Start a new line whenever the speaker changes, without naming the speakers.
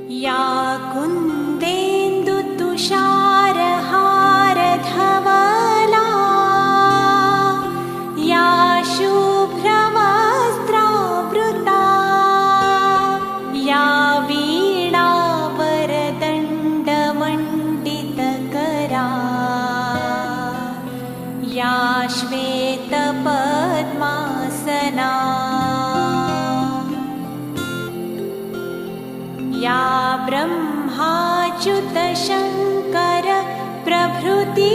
या कुन्देन्दुतुषारहारधवला या शुभ्रवस्त्रावृता या वीणावरदण्डमण्डितकरा या श्वेतपद्मासना या ब्रह्माच्युतशङ्कर प्रभृति